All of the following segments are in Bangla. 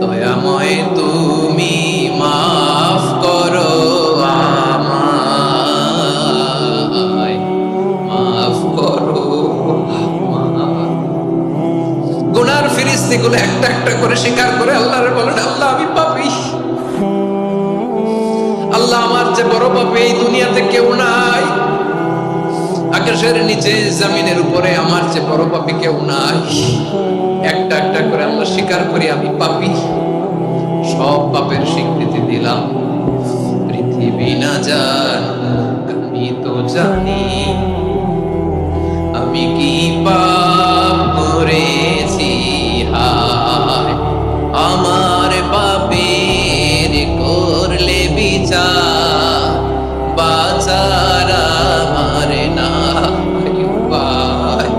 দয়াময় তুমি মাফ করো আমায়, মাফ করো আমায়। গুনার ফিরিস্তিগুলো একটা একটা করে স্বীকার করে আল্লাহরে বলেন, আল্লাহ আমি পাপী, আল্লাহ আমার যে বড় পাপী এই দুনিয়াতে কেউ নাই, আকাশের নিচে জমিনের উপরে আমার যে বড় পাপী কেউ নাই। একটা একটা করে আমরা স্বীকার করি আমি পাপী, সব পাপের স্বীকৃতি দিলাম। পৃথিবী না জানুক আমি তো জানি, আমি কি পাপ করেছি, হায় আমার পাপের করলে বিচার, বাঁচার আমার নাই উপায়।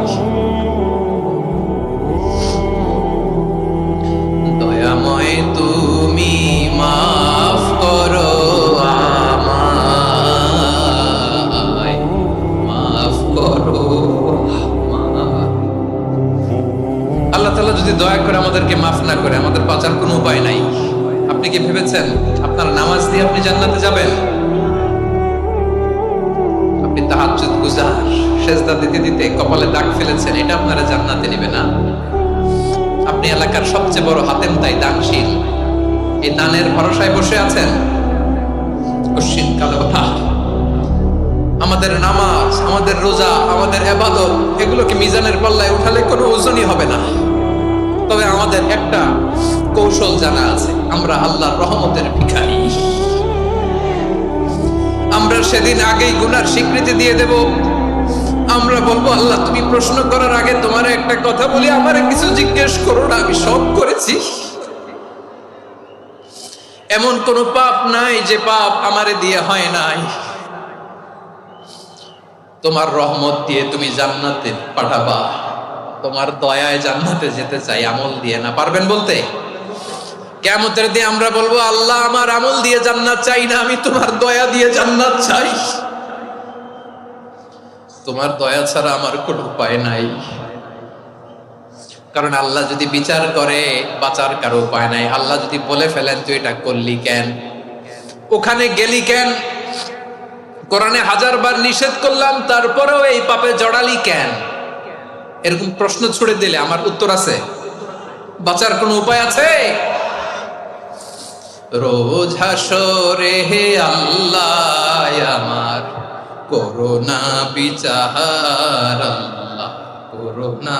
দয়াময় তুমি মাফ করো আমায়, মাফ করো আমায়। আল্লাহ তাআলা যদি দয়া করে আমাদেরকে মাফ না করে, আমাদের বাঁচার কোনো উপায় নাই। আপনি কি ভেবেছেন আপনার নামাজ দিয়ে আপনি জান্নাতে যাবেন? আপনি তাহাজ্জুদ গুজার, সেজদা দিতে দিতে কপালে দাগ ফেলেছেন, এটা আপনারা জান্নাতে নেবে না। আপনি এলাকার সবচেয়ে বড় হাতেম তাই দানশীল, এই দানের ভরসায় বসে আছেন। কশিন কালে ওঠা আমাদের নামাজ, আমাদের রোজা, আমাদের ইবাদত, এগুলোকে মিজানের পাল্লায় উঠালে কোনো ওজনই হবে না। তবে আমাদের একটা কৌশল জানা আছে, আমরা আল্লাহর রহমতের ভিখারি। আমরা সেদিন আগেই গুনার স্বীকৃতি দিয়ে দেব। আমরা বলবো, আল্লাহ তুমি প্রশ্ন করার আগে তোমার একটা কথা বলি, আমারে কিছু জিজ্ঞেস করো না, আমি সব করেছি। এমন কোন পাপ নাই যে পাপ আমারে দিয়ে হয় নাই। তোমার রহমত দিয়ে তুমি জান্নাতে পাঠাবা, তোমার দয়ায় জান্নাতে যেতে চাই, আমল দিয়ে না। পারবেন বলতে? কিয়ামতের দিন আমরা বলবো, আল্লাহ আমার আমল দিয়ে জান্নাত চাই না, আমি তোমার দয়া দিয়ে জান্নাত চাই। তোমার দয়া ছাড়া আমার কোনো উপায় নাই। কারণ আল্লাহ যদি বিচার করে, বাঁচার কারো উপায় নাই। আল্লাহ যদি বলে ফেলেন তুই এটা করলি কেন, ওখানে গেলি কেন, কোরআনে 1000 বার নিষেধ করলাম তারপরেও এই পাপে জড়ালি কেন, এরকম প্রশ্ন ছুড়ে দিলে আমার উত্তর আছে? বাঁচার কোনো উপায় আছে? রোজ হাসরে হে আল্লাহ আমার করোনা বিচার, আল্লাহ করোনা।